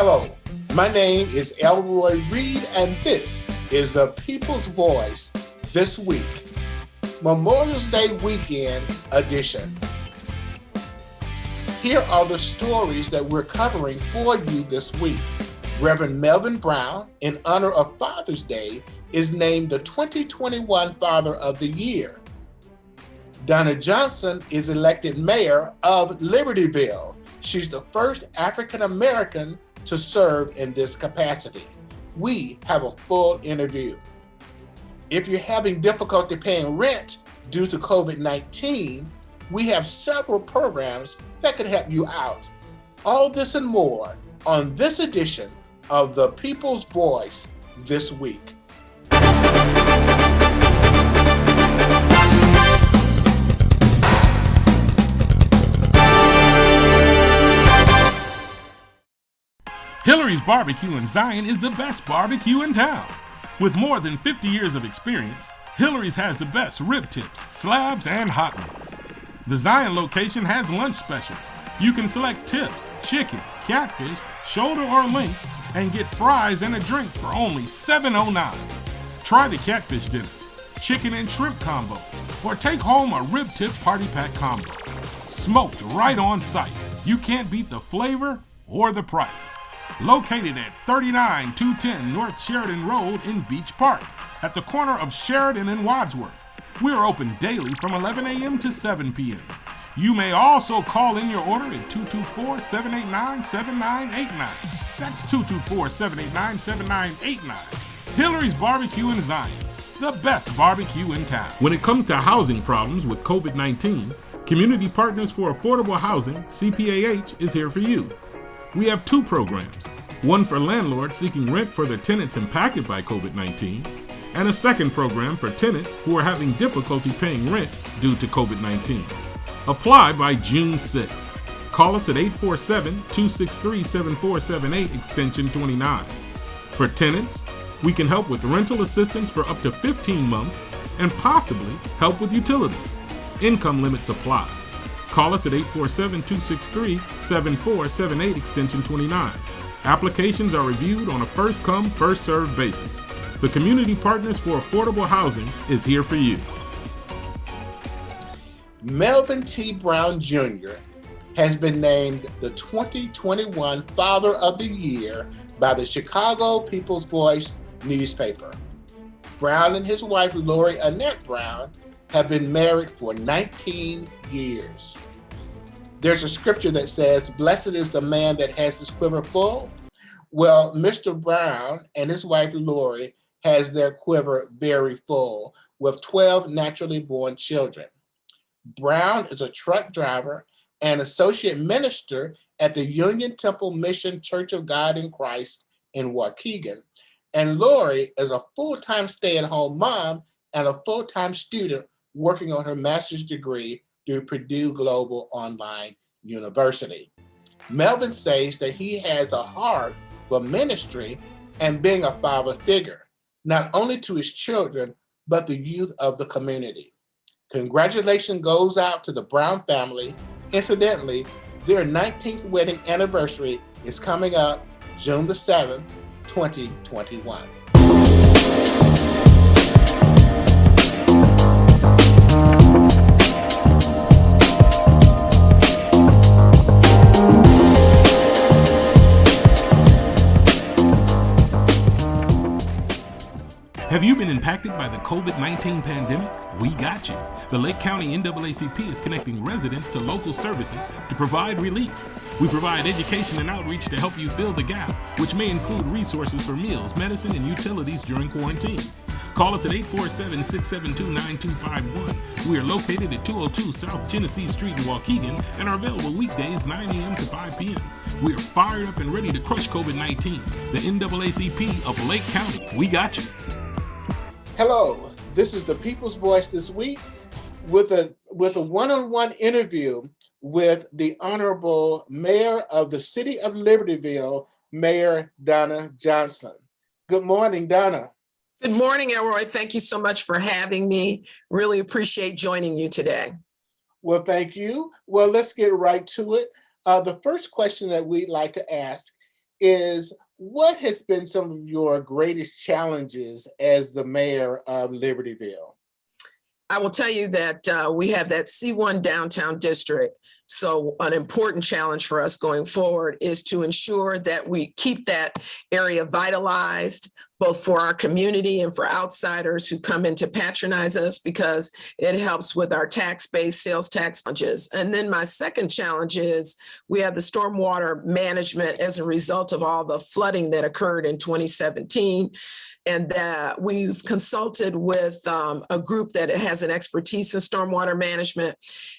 Hello, my name is Elroy Reed, and this is the People's Voice This Week, Memorial Day Weekend edition. Here are the stories that we're covering for you this week. Reverend Melvin Brown, in honor of Father's Day, is named the 2021 Father of the Year. Donna Johnson is elected mayor of Libertyville. She's the first African American to serve in this capacity. We have a full interview. If you're having difficulty paying rent due to COVID-19, we have several programs that can help you out. All this and more on this edition of the People's Voice This Week. Hillary's Barbecue in Zion is the best barbecue in town. With more than 50 years of experience, Hillary's has the best rib tips, slabs, and hot wings. The Zion location has lunch specials. You can select tips, chicken, catfish, shoulder, or links, and get fries and a drink for only $7.09. Try the catfish dinners, chicken and shrimp combo, or take home a rib tip party pack combo. Smoked right on site. You can't beat the flavor or the price. Located at 39210 North Sheridan Road in Beach Park, at the corner of Sheridan and Wadsworth. We're open daily from 11 a.m. to 7 p.m. You may also call in your order at 224-789-7989. That's 224-789-7989. Hillary's Barbecue in Zion, the best barbecue in town. When it comes to housing problems with COVID-19, Community Partners for Affordable Housing, CPAH, is here for you. We have two programs, one for landlords seeking rent for their tenants impacted by COVID-19, and a second program for tenants who are having difficulty paying rent due to COVID-19. Apply by June 6th. Call us at 847-263-7478 extension 29. For tenants, we can help with rental assistance for up to 15 months and possibly help with utilities. Income limits apply. Call us at 847-263-7478 extension 29. Applications are reviewed on a first-come, first-served basis. The Community Partners for Affordable Housing is here for you. Melvin T. Brown Jr. has been named the 2021 Father of the Year by the Chicago People's Voice newspaper. Brown and his wife, Lori Annette Brown, have been married for 19 years. There's a scripture that says, "Blessed is the man that has his quiver full." Well, Mr. Brown and his wife, Lori, has their quiver very full with 12 naturally born children. Brown is a truck driver and associate minister at the Union Temple Mission Church of God in Christ in Waukegan. And Lori is a full-time stay-at-home mom and a full-time student working on her master's degree through Purdue Global Online University. Melvin says that he has a heart for ministry and being a father figure, not only to his children, but the youth of the community. Congratulations goes out to the Brown family. Incidentally, their 19th wedding anniversary is coming up June the 7th, 2021. Have you been impacted by the COVID-19 pandemic? We got you. The Lake County NAACP is connecting residents to local services to provide relief. We provide education and outreach to help you fill the gap, which may include resources for meals, medicine, and utilities during quarantine. Call us at 847-672-9251. We are located at 202 South Genesee Street in Waukegan and are available weekdays 9 a.m. to 5 p.m. We are fired up and ready to crush COVID-19. The NAACP of Lake County. We got you. Hello, this is the People's Voice This Week with a one-on-one interview with the Honorable Mayor of the City of Libertyville, Mayor Donna Johnson. Good morning, Donna. Good morning, Elroy. Thank you so much for having me. Really appreciate joining you today. Well, thank you. Well, let's get right to it. The first question that we'd like to ask is what has been some of your greatest challenges as the mayor of Libertyville? I will tell you that we have that C1 downtown district. So an important challenge for us going forward is to ensure that we keep that area vitalized, both for our community and for outsiders who come in to patronize us, because it helps with our tax base, sales tax challenges. And then my second challenge is we have the stormwater management as a result of all the flooding that occurred in 2017. And that we've consulted with a group that has an expertise in stormwater management.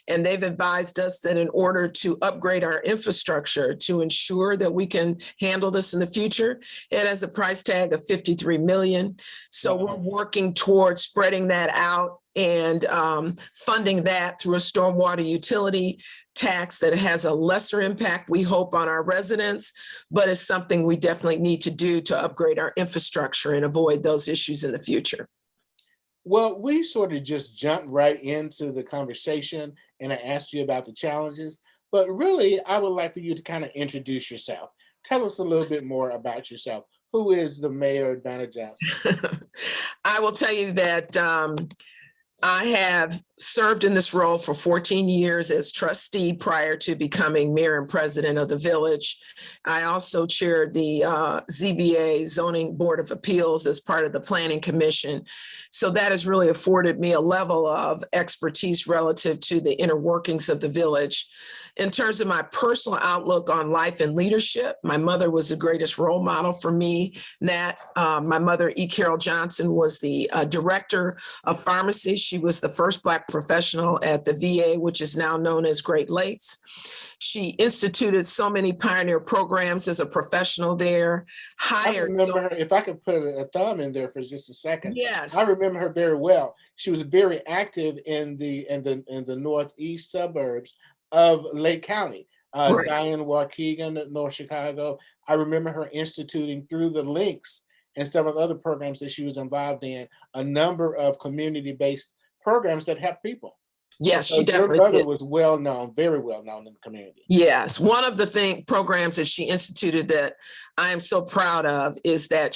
And they've advised us that in order to upgrade our infrastructure to ensure that we can handle this in the future, it has a price tag of $53 million. So we're working towards spreading that out and funding that through a stormwater utility tax that has a lesser impact, we hope, on our residents, but it's something we definitely need to do to upgrade our infrastructure and avoid those issues in the future. Well, we sort of just jumped right into the conversation and I asked you about the challenges, but really I would like for you to kind of introduce yourself. Tell us a little bit more about yourself. Who is the Mayor Donna Johnson? I will tell you that I have served in this role for 14 years as trustee prior to becoming mayor and president of the village. I also chaired the ZBA Zoning Board of Appeals as part of the Planning Commission. So that has really afforded me a level of expertise relative to the inner workings of the village. In terms of my personal outlook on life and leadership, my mother was the greatest role model for me. My mother, E. Carol Johnson, was the director of pharmacy. She was the first Black professional at the VA, which is now known as Great Lakes. She instituted so many pioneer programs as a professional there. I remember her, if I could put a thumb in there for just a second. Yes. I remember her very well. She was very active in the northeast suburbs of Lake County, Right. Zion, Waukegan, North Chicago. I remember her instituting through the links and some of the other programs that she was involved in, a number of community-based programs that help people. Yes, So she your definitely brother did. was well known, very well known in the community. Yes, one of the programs that she instituted that I am so proud of is that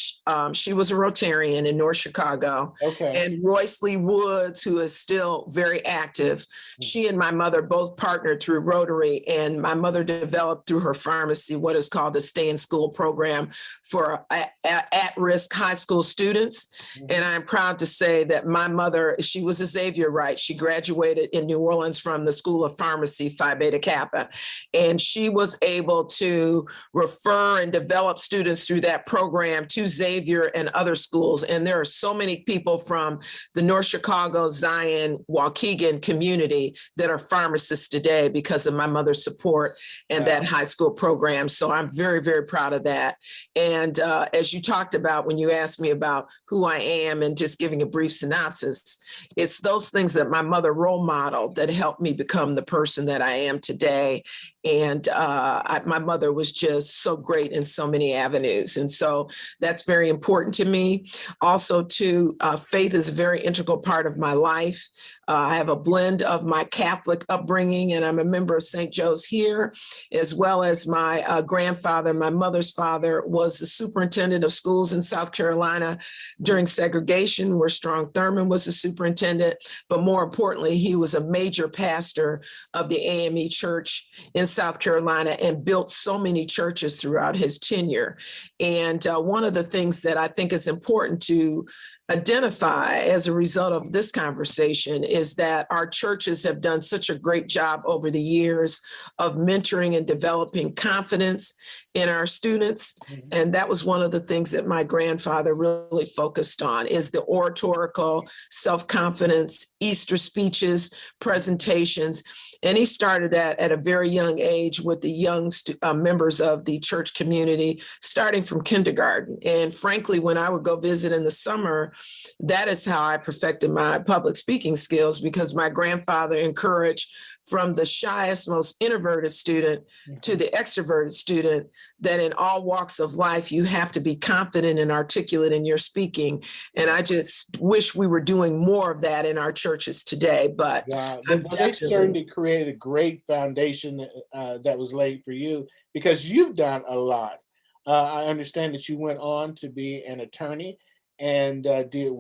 she was a Rotarian in North Chicago. Okay. And Royce Lee Woods, who is still very active, she and my mother both partnered through Rotary, and my mother developed through her pharmacy what is called the Stay in School program for at-risk high school students. And I'm proud to say that my mother, she was a Xavier Wright. She graduated in New Orleans from the School of Pharmacy, Phi Beta Kappa. And she was able to refer and develop students through that program to Xavier and other schools. And there are so many people from the North Chicago, Zion, Waukegan community that are pharmacists today because of my mother's support and that high school program. So I'm very, very proud of that. And as you talked about when you asked me about who I am and just giving a brief synopsis, it's those things that my mother role modeled that helped me become the person that I am today. And my mother was just so great in so many avenues. And so that's very important to me. Also, too, faith is a very integral part of my life. I have a blend of my Catholic upbringing, and I'm a member of St. Joe's here, as well as my grandfather, my mother's father, was the superintendent of schools in South Carolina during segregation, where Strong Thurman was the superintendent. But more importantly, he was a major pastor of the AME Church in South Carolina and built so many churches throughout his tenure. And one of the things that I think is important to identify as a result of this conversation is that our churches have done such a great job over the years of mentoring and developing confidence in our students. And that was one of the things that my grandfather really focused on, is the oratorical self-confidence, Easter speeches, presentations. And he started that at a very young age with the young members of the church community, starting from kindergarten. And frankly, when I would go visit in the summer, that is how I perfected my public speaking skills, because my grandfather encouraged from the shyest, most introverted student to the extroverted student that in all walks of life, you have to be confident and articulate in your speaking. And I just wish we were doing more of that in our churches today. But they certainly created a great foundation that was laid for you, because you've done a lot. I understand that you went on to be an attorney and did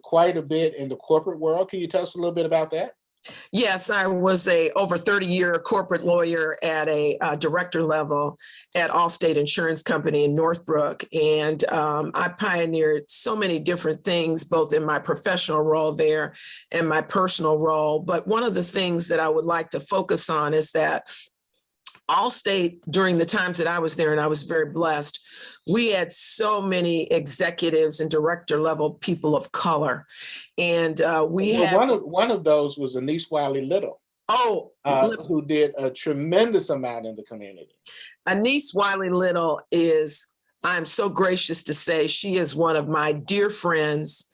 quite a bit in the corporate world. Can you tell us a little bit about that? Yes, I was a over 30-year corporate lawyer at a director level at Allstate Insurance Company in Northbrook. And I pioneered so many different things, both in my professional role there and my personal role. But one of the things that I would like to focus on is that Allstate, during the times that I was there, and I was very blessed, we had so many executives and director level people of color. And we Well, had, one of those was Anise Wiley Little, oh, who did a tremendous amount in the community. Anise Wiley Little is, I'm so gracious to say, she is one of my dear friends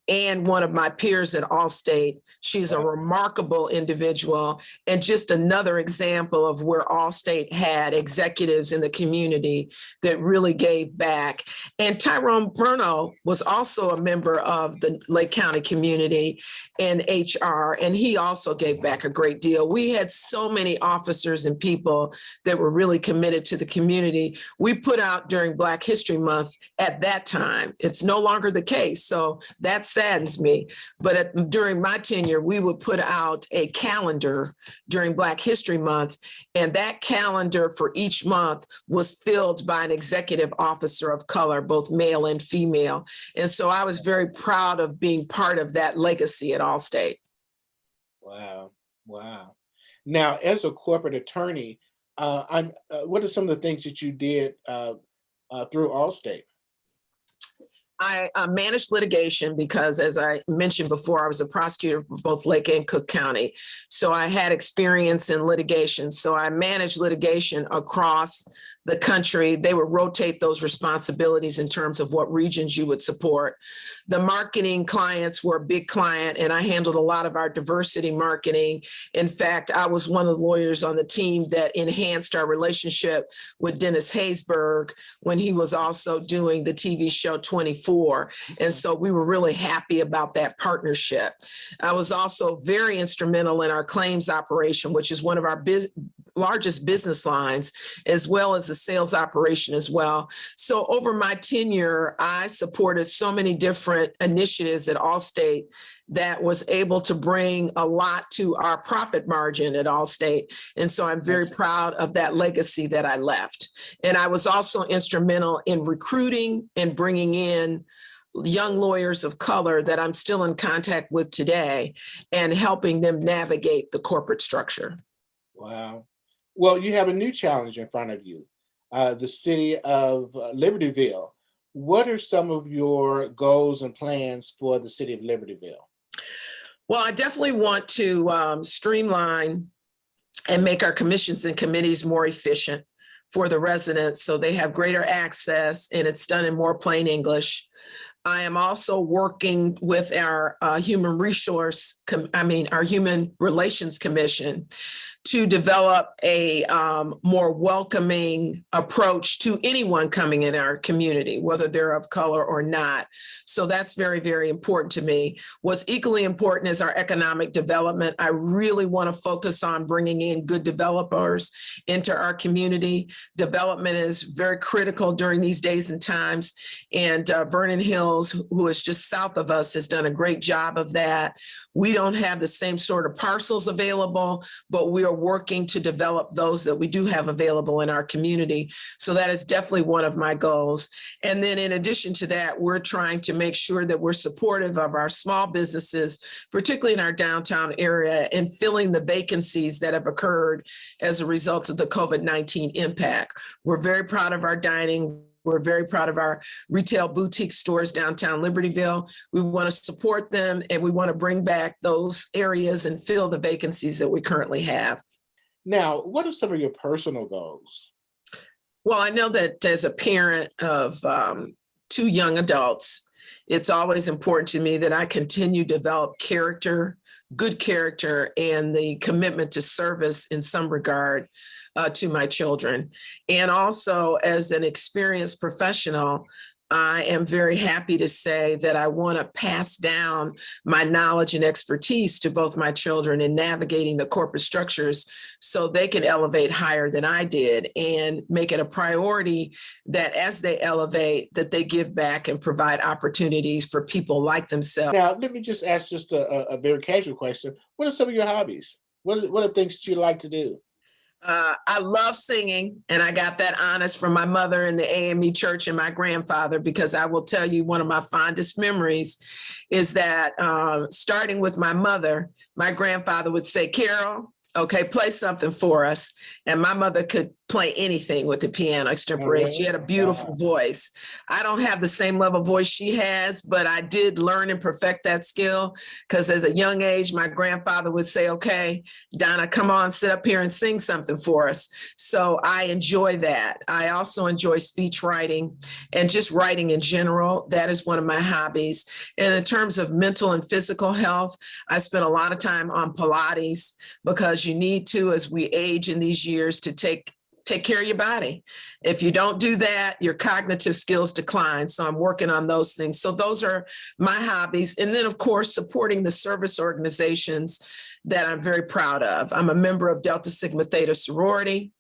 and one of my peers at Allstate. She's a remarkable individual and just another example of where Allstate had executives in the community that really gave back. And Tyrone Bruno was also a member of the Lake County community and HR, and he also gave back a great deal. We had so many officers and people that were really committed to the community. We put out during Black History Month at that time. It's no longer the case, so that saddens me. But during my tenure, we would put out a calendar during Black History Month, and that calendar for each month was filled by an executive officer of color, both male and female. And so I was very proud of being part of that legacy at Allstate. Wow, wow. Now, as a corporate attorney, what are some of the things that you did through Allstate? I managed litigation because, as I mentioned before, I was a prosecutor for both Lake and Cook County. So I had experience in litigation. So I managed litigation across the country. They would rotate those responsibilities in terms of what regions you would support. The marketing clients were a big client, and I handled a lot of our diversity marketing. In fact, I was one of the lawyers on the team that enhanced our relationship with Dennis Haysbert when he was also doing the TV show 24. And so we were really happy about that partnership. I was also very instrumental in our claims operation, which is one of our largest business lines, as well as the sales operation as well. So over my tenure, I supported so many different initiatives at Allstate that was able to bring a lot to our profit margin at Allstate. And so I'm very proud of that legacy that I left. And I was also instrumental in recruiting and bringing in young lawyers of color that I'm still in contact with today and helping them navigate the corporate structure. Wow. Well, you have a new challenge in front of you, the city of Libertyville. What are some of your goals and plans for the city of Libertyville? Well, I definitely want to streamline and make our commissions and committees more efficient for the residents so they have greater access and it's done in more plain English. I am also working with our Human Relations Commission to develop a more welcoming approach to anyone coming in our community, whether they're of color or not. So that's very, very important to me. What's equally important is our economic development. I really want to focus on bringing in good developers into our community. Development is very critical during these days and times. And Vernon Hills, who is just south of us, has done a great job of that. We don't have the same sort of parcels available, but we are working to develop those that we do have available in our community. So that is definitely one of my goals. And then in addition to that, we're trying to make sure that we're supportive of our small businesses, particularly in our downtown area, and filling the vacancies that have occurred as a result of the COVID-19 impact. We're very proud of our dining. We're very proud of our retail boutique stores downtown Libertyville. We want to support them and we want to bring back those areas and fill the vacancies that we currently have. Now, what are some of your personal goals? Well, I know that as a parent of two young adults, it's always important to me that I continue to develop character, good character, and the commitment to service in some regard to my children. And also as an experienced professional, I am very happy to say that I want to pass down my knowledge and expertise to both my children in navigating the corporate structures so they can elevate higher than I did, and make it a priority that as they elevate, that they give back and provide opportunities for people like themselves. Now, let me just ask just a very casual question. What are some of your hobbies? What are things that you like to do? I love singing, and I got that honest from my mother in the AME church and my grandfather, because I will tell you, one of my fondest memories is that starting with my mother, my grandfather would say, "Carol, okay, play something for us." And my mother could play anything with the piano extemporaneous. Okay. She had a beautiful voice. I don't have the same level of voice she has, but I did learn and perfect that skill, because as a young age, my grandfather would say, "Okay, Donna, come on, sit up here and sing something for us." So I enjoy that. I also enjoy speech writing and just writing in general. That is one of my hobbies. And in terms of mental and physical health, I spend a lot of time on Pilates, because you need to, as we age in these years, to take care of your body. If you don't do that, your cognitive skills decline. So I'm working on those things. So those are my hobbies. And then, of course, supporting the service organizations that I'm very proud of. I'm a member of Delta Sigma Theta sorority.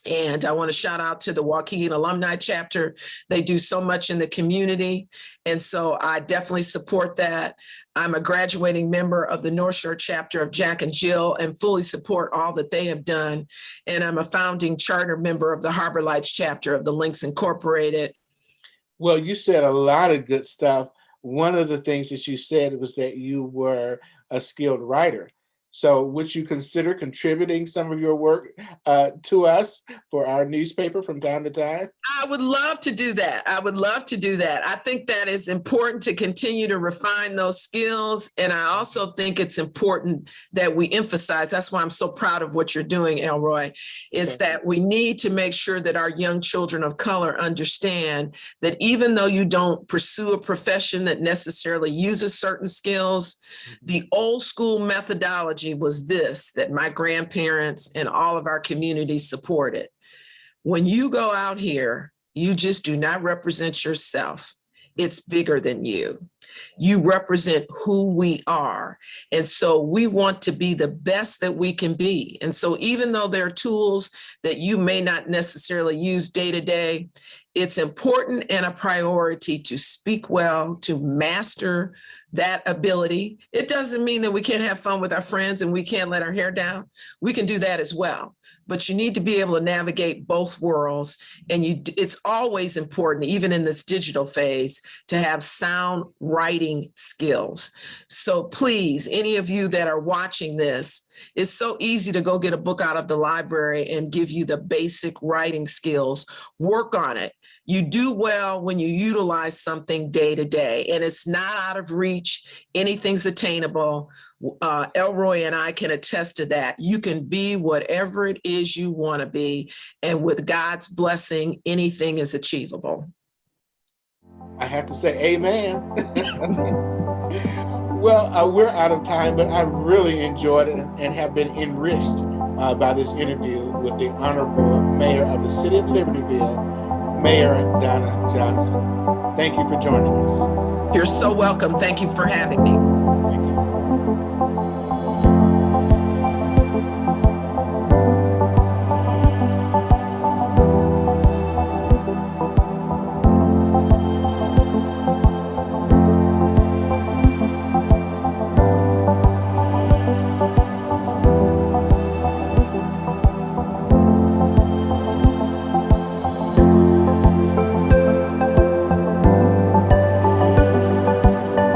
And I want to shout out to the Waukegan Alumni Chapter. They do so much in the community. And so I definitely support that. I'm a graduating member of the North Shore chapter of Jack and Jill, and fully support all that they have done. And I'm a founding charter member of the Harbor Lights chapter of the Links Incorporated. Well, you said a lot of good stuff. One of the things that you said was that you were a skilled writer. So would you consider contributing some of your work to us for our newspaper from time to time? I would love to do that. I would love to do that. I think that is important to continue to refine those skills. And I also think it's important that we emphasize, that's why I'm so proud of what you're doing, Elroy, is that we need to make sure that our young children of color understand that even though you don't pursue a profession that necessarily uses certain skills, the old school methodology was this, that my grandparents and all of our communities supported. When you go out here, you just do not represent yourself. It's bigger than you. You represent who we are. And so we want to be the best that we can be. And so even though there are tools that you may not necessarily use day to day, it's important and a priority to speak well, to master that ability. It doesn't mean that we can't have fun with our friends and we can't let our hair down. We can do that as well. But you need to be able to navigate both worlds. And it's always important, even in this digital phase, to have sound writing skills. So please, any of you that are watching this, it's so easy to go get a book out of the library and give you the basic writing skills. Work on it. You do well when you utilize something day to day, and it's not out of reach. Anything's attainable. Elroy and I can attest to that. You can be whatever it is you want to be, and with God's blessing, anything is achievable. I have to say amen. Well, we're out of time, but I really enjoyed it and have been enriched by this interview with the Honorable Mayor of the City of Libertyville, Mayor Donna Johnson. Thank you for joining us. You're so welcome. Thank you for having me. Thank you.